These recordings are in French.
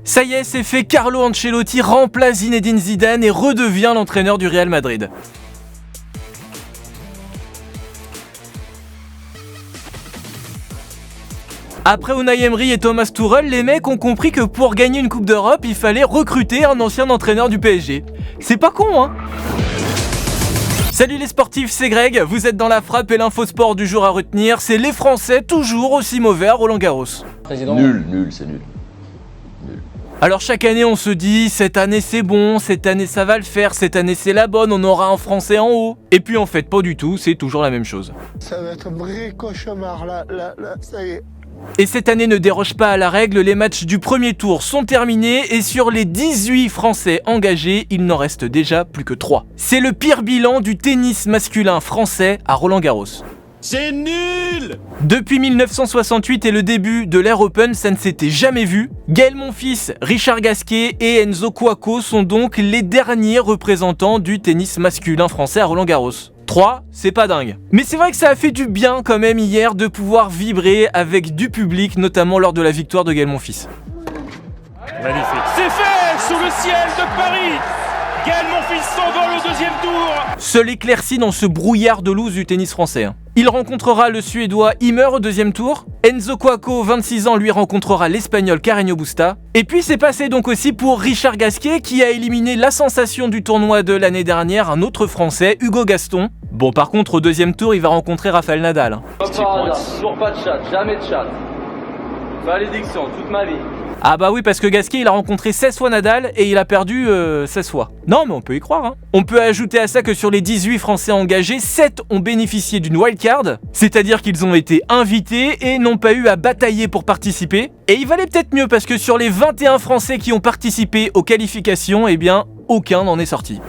Ça y est, c'est fait, Carlo Ancelotti remplace Zinedine Zidane et redevient l'entraîneur du Real Madrid. Après Unai Emery et Thomas Tuchel, les mecs ont compris que pour gagner une Coupe d'Europe, il fallait recruter un ancien entraîneur du PSG. C'est pas con, hein? Salut les sportifs, c'est Greg, vous êtes dans la frappe et l'info sport du jour à retenir, c'est les Français toujours aussi mauvais à Roland-Garros. Nul, c'est nul. Alors chaque année on se dit, cette année c'est bon, cette année ça va le faire, cette année c'est la bonne, on aura un Français en haut. Et puis en fait pas du tout, c'est toujours la même chose. Ça va être un vrai cauchemar là, ça y est. Et cette année ne déroge pas à la règle, les matchs du premier tour sont terminés et sur les 18 Français engagés, il n'en reste déjà plus que 3. C'est le pire bilan du tennis masculin français à Roland-Garros. C'est nul! Depuis 1968 et le début de l'Air Open, ça ne s'était jamais vu. Gaël Monfils, Richard Gasquet et Enzo Couacaud sont donc les derniers représentants du tennis masculin français à Roland-Garros. 3, c'est pas dingue. Mais c'est vrai que ça a fait du bien quand même hier de pouvoir vibrer avec du public, notamment lors de la victoire de Gaël Monfils. Magnifique. C'est fait sous le ciel de Paris. Gaël Monfils s'envole au deuxième tour. Seul éclairci dans ce brouillard de loose du tennis français. Il rencontrera le Suédois Ymer au deuxième tour. Enzo Couacaud, 26 ans, lui rencontrera l'Espagnol Carreño Busta. Et puis c'est passé donc aussi pour Richard Gasquet qui a éliminé la sensation du tournoi de l'année dernière, un autre Français, Hugo Gaston. Bon, par contre, au deuxième tour, il va rencontrer Rafael Nadal. Toujours pas de chat, jamais de chat. Malédiction, toute ma vie. Ah bah oui, parce que Gasquet, il a rencontré 16 fois Nadal et il a perdu 16 fois. Non, mais on peut y croire, hein. On peut ajouter à ça que sur les 18 Français engagés, 7 ont bénéficié d'une wildcard, c'est-à-dire qu'ils ont été invités et n'ont pas eu à batailler pour participer. Et il valait peut-être mieux parce que sur les 21 Français qui ont participé aux qualifications, eh bien, aucun n'en est sorti.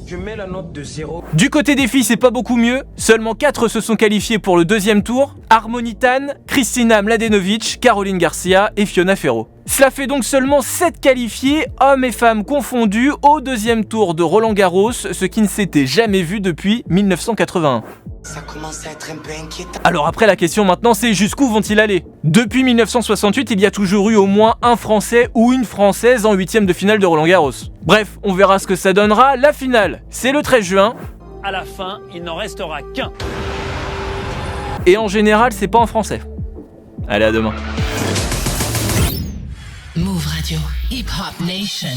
Je mets la note de 0. Du côté des filles, c'est pas beaucoup mieux. Seulement 4 se sont qualifiées pour le deuxième tour. Harmony Tan, Kristina Mladenovic, Caroline Garcia et Fiona Ferro. Cela fait donc seulement 7 qualifiés, hommes et femmes confondus, au deuxième tour de Roland-Garros, ce qui ne s'était jamais vu depuis 1981. Ça commence à être un peu inquiétant. Alors après, la question maintenant, c'est jusqu'où vont-ils aller? Depuis 1968, il y a toujours eu au moins un Français ou une Française en huitième de finale de Roland-Garros. Bref, on verra ce que ça donnera. La finale, c'est le 13 juin. À la fin, il n'en restera qu'un. Et en général, c'est pas en français. Allez, à demain. Move Radio, Hip Hop Nation.